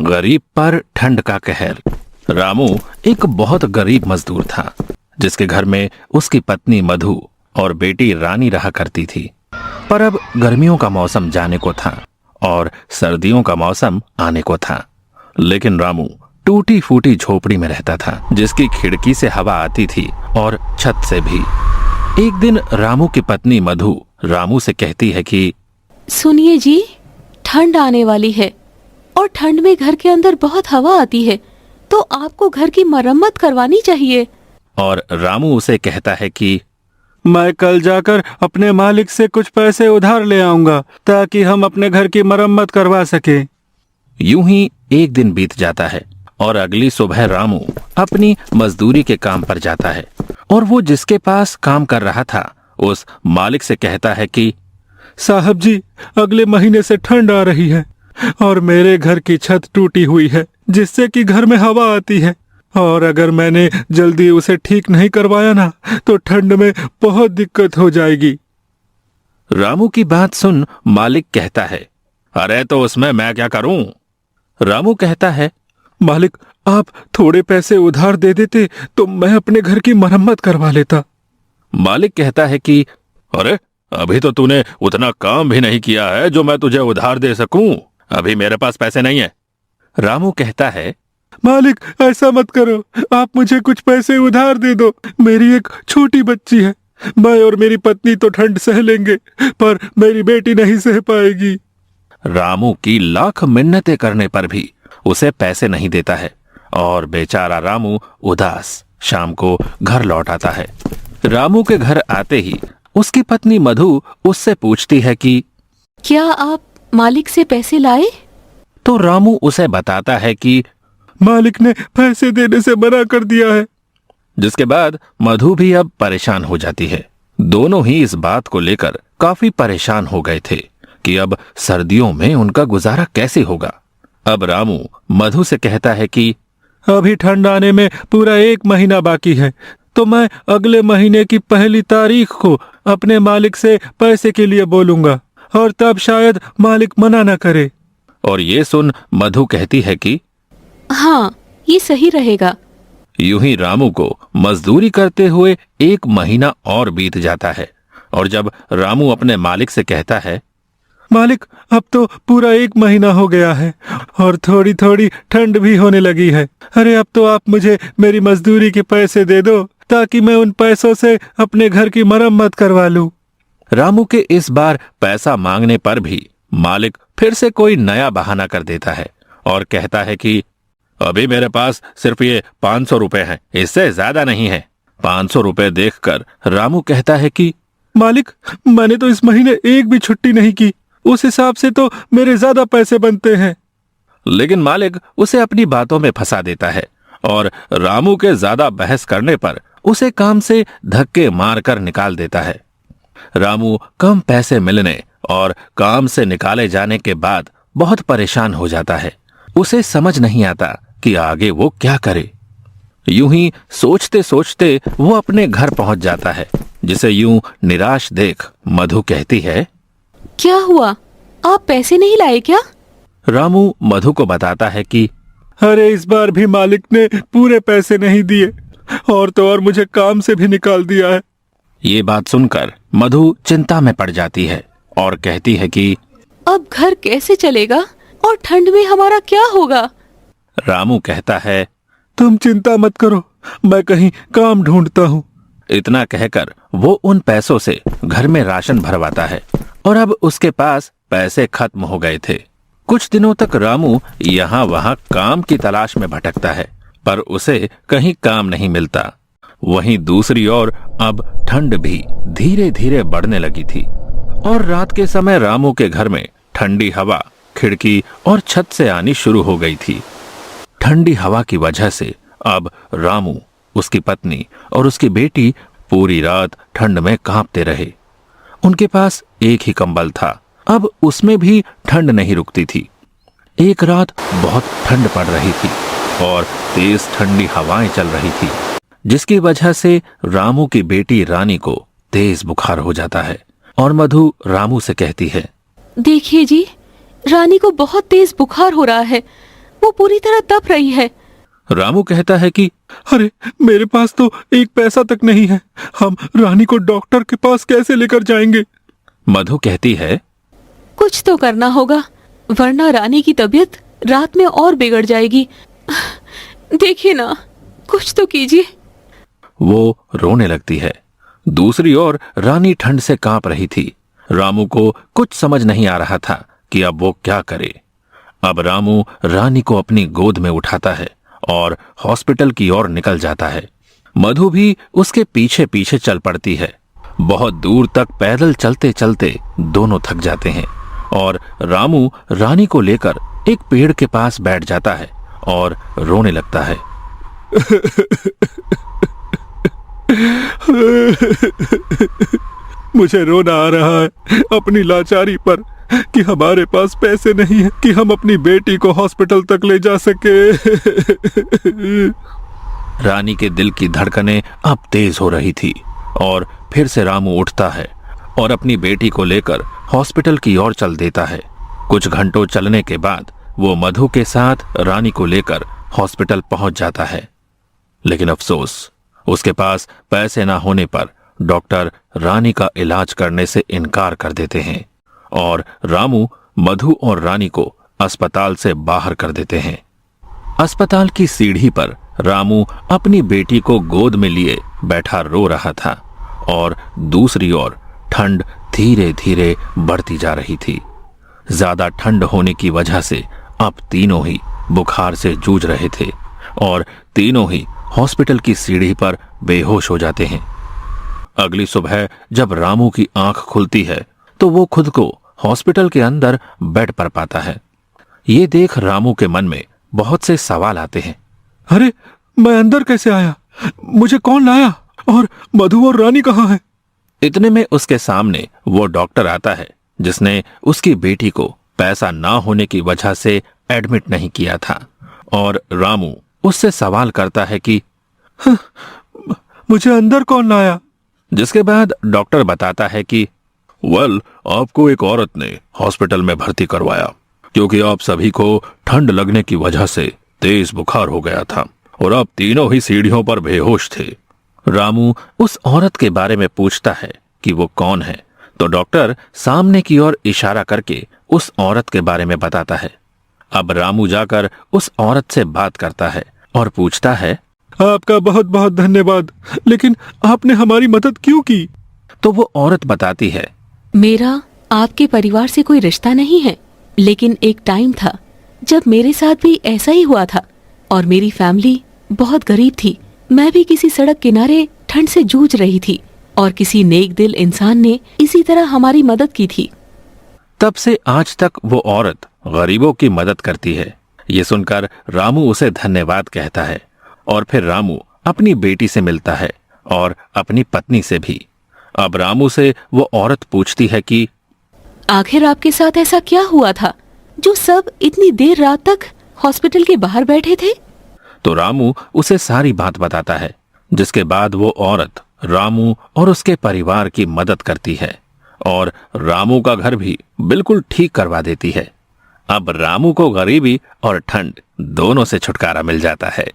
गरीब पर ठंड का कहर। रामू एक बहुत गरीब मजदूर था, जिसके घर में उसकी पत्नी मधु और बेटी रानी रहा करती थी। पर अब गर्मियों का मौसम जाने को था और सर्दियों का मौसम आने को था। लेकिन रामू टूटी फूटी झोपड़ी में रहता था, जिसकी खिड़की से हवा आती थी और छत से भी। एक दिन रामू की पत्नी मधु रामू से कहती है कि सुनिए जी, ठंड आने वाली है और ठंड में घर के अंदर बहुत हवा आती है, तो आपको घर की मरम्मत करवानी चाहिए। और रामू उसे कहता है कि मैं कल जाकर अपने मालिक से कुछ पैसे उधार ले आऊंगा, ताकि हम अपने घर की मरम्मत करवा सके। यूं ही एक दिन बीत जाता है और अगली सुबह रामू अपनी मजदूरी के काम पर जाता है और वो जिसके पास काम कर रहा था उस मालिक से कहता है कि साहब जी, अगले महीने से ठंड आ रही है और मेरे घर की छत टूटी हुई है, जिससे कि घर में हवा आती है, और अगर मैंने जल्दी उसे ठीक नहीं करवाया ना तो ठंड में बहुत दिक्कत हो जाएगी। रामू की बात सुन मालिक कहता है, अरे तो उसमें मैं क्या करूं? रामू कहता है, मालिक, आप थोड़े पैसे उधार दे देते तो मैं अपने घर की मरम्मत करवा लेता। मालिक कहता है कि अरे अभी तो तूने उतना काम भी नहीं किया है जो मैं तुझे उधार दे सकूं। अभी मेरे पास पैसे नहीं है। रामू कहता है, मालिक ऐसा मत करो, आप मुझे कुछ पैसे उधार दे दो। मेरी एक छोटी बच्ची है, मैं और मेरी पत्नी तो ठंड सह लेंगे, पर मेरी बेटी नहीं सह पाएगी। रामू की लाख मिन्नतें करने पर भी उसे पैसे नहीं देता है और बेचारा रामू उदास शाम को घर लौट आता है। रामू के घर आते ही उसकी पत्नी मधु उससे पूछती है कि क्या आप मालिक से पैसे लाए? तो रामू उसे बताता है कि मालिक ने पैसे देने से मना कर दिया है। जिसके बाद मधु भी अब परेशान हो जाती है। दोनों ही इस बात को लेकर काफी परेशान हो गए थे कि अब सर्दियों में उनका गुजारा कैसे होगा। अब रामू मधु से कहता है कि अभी ठंड आने में पूरा 1 महीना बाकी है, तो मैं अगले महीने की 1 तारीख को अपने मालिक से पैसे के लिए बोलूंगा और तब शायद मालिक मना न करे। और ये सुन मधु कहती है कि हाँ, ये सही रहेगा। यूं ही रामू को मजदूरी करते हुए 1 महीना और बीत जाता है और जब रामू अपने मालिक से कहता है, मालिक, अब तो पूरा 1 महीना हो गया है और थोड़ी थोड़ी ठंड भी होने लगी है। अरे अब तो आप मुझे मेरी मजदूरी के पैसे दे दो, ताकि मैं उन पैसों से अपने घर की मरम्मत करवा लूं। रामू के इस बार पैसा मांगने पर भी मालिक फिर से कोई नया बहाना कर देता है और कहता है कि अभी मेरे पास सिर्फ ये 500 रुपए हैं, इससे ज्यादा नहीं है। 500 रुपए देखकर रामू कहता है कि मालिक, मैंने तो इस महीने एक भी छुट्टी नहीं की, उस हिसाब से तो मेरे ज्यादा पैसे बनते हैं। लेकिन मालिक उसे अपनी बातों में फंसा देता है और रामू के ज्यादा बहस करने पर उसे काम से धक्के मारकर निकाल देता है। रामू कम पैसे मिलने और काम से निकाले जाने के बाद बहुत परेशान हो जाता है। उसे समझ नहीं आता कि आगे वो क्या करे। यूं ही सोचते सोचते वो अपने घर पहुंच जाता है, जिसे यूं निराश देख मधु कहती है, क्या हुआ, आप पैसे नहीं लाए क्या? रामू मधु को बताता है कि अरे इस बार भी मालिक ने पूरे पैसे नहीं दिए और तो और मुझे काम से भी निकाल दिया है। ये बात सुनकर मधु चिंता में पड़ जाती है और कहती है कि अब घर कैसे चलेगा और ठंड में हमारा क्या होगा? रामू कहता है, तुम चिंता मत करो, मैं कहीं काम ढूंढता हूँ। इतना कहकर वो उन पैसों से घर में राशन भरवाता है और अब उसके पास पैसे खत्म हो गए थे। कुछ दिनों तक रामू यहाँ वहाँ काम की तलाश में भटकता है, पर उसे कहीं काम नहीं मिलता। वहीं दूसरी ओर अब ठंड भी धीरे धीरे बढ़ने लगी थी और रात के समय रामू के घर में ठंडी हवा खिड़की और छत से आनी शुरू हो गई थी। ठंडी हवा की वजह से अब रामू, उसकी पत्नी और उसकी बेटी पूरी रात ठंड में कांपते रहे। उनके पास एक ही कंबल था, अब उसमें भी ठंड नहीं रुकती थी। एक रात बहुत ठंड पड़ रही थी और तेज ठंडी हवाएं चल रही थी, जिसकी वजह से रामू की बेटी रानी को तेज बुखार हो जाता है और मधु रामू से कहती है, देखिए जी, रानी को बहुत तेज बुखार हो रहा है, वो पूरी तरह तप रही है। रामू कहता है कि अरे मेरे पास तो एक पैसा तक नहीं है, हम रानी को डॉक्टर के पास कैसे लेकर जाएंगे। मधु कहती है कुछ तो करना होगा, वरना रानी की तबीयत रात में और बिगड़ जाएगी। देखिए ना, कुछ तो कीजिए। वो रोने लगती है। दूसरी ओर रानी ठंड से कांप रही थी। रामू को कुछ समझ नहीं आ रहा था कि अब वो क्या करे। अब रामू रानी को अपनी गोद में उठाता है और हॉस्पिटल की ओर निकल जाता है। मधु भी उसके पीछे पीछे चल पड़ती है। बहुत दूर तक पैदल चलते चलते दोनों थक जाते हैं और रामू रानी को लेकर एक पेड़ के पास बैठ जाता है और रोने लगता है। मुझे रोना आ रहा है अपनी लाचारी पर कि हमारे पास पैसे नहीं है कि हम अपनी बेटी को हॉस्पिटल तक ले जा सके। रानी के दिल की धड़कनें अब तेज हो रही थी और फिर से रामू उठता है और अपनी बेटी को लेकर हॉस्पिटल की ओर चल देता है। कुछ घंटों चलने के बाद वो मधु के साथ रानी को लेकर हॉस्पिटल पहुंच जाता है। लेकिन अफसोस, उसके पास पैसे ना होने पर डॉक्टर रानी का इलाज करने से इनकार कर देते हैं और रामू मधु और रानी को अस्पताल से बाहर कर देते हैं। अस्पताल की सीढ़ी पर रामू अपनी बेटी को गोद में लिए बैठा रो रहा था और दूसरी ओर ठंड धीरे धीरे बढ़ती जा रही थी। ज्यादा ठंड होने की वजह से अब तीनों ही बुखार से जूझ रहे थे और तीनों ही हॉस्पिटल की सीढ़ी पर बेहोश हो जाते हैं। अगली सुबह जब रामू की आंख खुलती है तो वो खुद को हॉस्पिटल के अंदर बेड पर पाता है। ये देख रामू के मन में बहुत से सवाल आते हैं। अरे मैं अंदर कैसे आया, मुझे कौन लाया और मधु और रानी कहाँ है। इतने में उसके सामने वो डॉक्टर आता है जिसने उसकी बेटी को पैसा ना होने की वजह से एडमिट नहीं किया था और रामू उससे सवाल करता है कि मुझे अंदर कौन लाया। जिसके बाद डॉक्टर बताता है कि आपको एक औरत ने हॉस्पिटल में भर्ती करवाया क्योंकि आप सभी को ठंड लगने की वजह से तेज बुखार हो गया था और आप तीनों ही सीढ़ियों पर बेहोश थे। रामू उस औरत के बारे में पूछता है कि वो कौन है तो डॉक्टर सामने की ओर इशारा करके उस औरत के बारे में बताता है। अब रामू जाकर उस औरत से बात करता है और पूछता है, आपका बहुत बहुत धन्यवाद, लेकिन आपने हमारी मदद क्यों की। तो वो औरत बताती है, मेरा आपके परिवार से कोई रिश्ता नहीं है, लेकिन एक टाइम था जब मेरे साथ भी ऐसा ही हुआ था और मेरी फैमिली बहुत गरीब थी। मैं भी किसी सड़क किनारे ठंड से जूझ रही थी और किसी नेक दिल इंसान ने इसी तरह हमारी मदद की थी। तब से आज तक वो औरत गरीबों की मदद करती है। ये सुनकर रामू उसे धन्यवाद कहता है और फिर रामू अपनी बेटी से मिलता है और अपनी पत्नी से भी। अब रामू से वो औरत पूछती है कि आखिर आपके साथ ऐसा क्या हुआ था जो सब इतनी देर रात तक हॉस्पिटल के बाहर बैठे थे। तो रामू उसे सारी बात बताता है, जिसके बाद वो औरत रामू और उसके परिवार की मदद करती है और रामू का घर भी बिल्कुल ठीक करवा देती है। अब रामू को गरीबी और ठंड दोनों से छुटकारा मिल जाता है।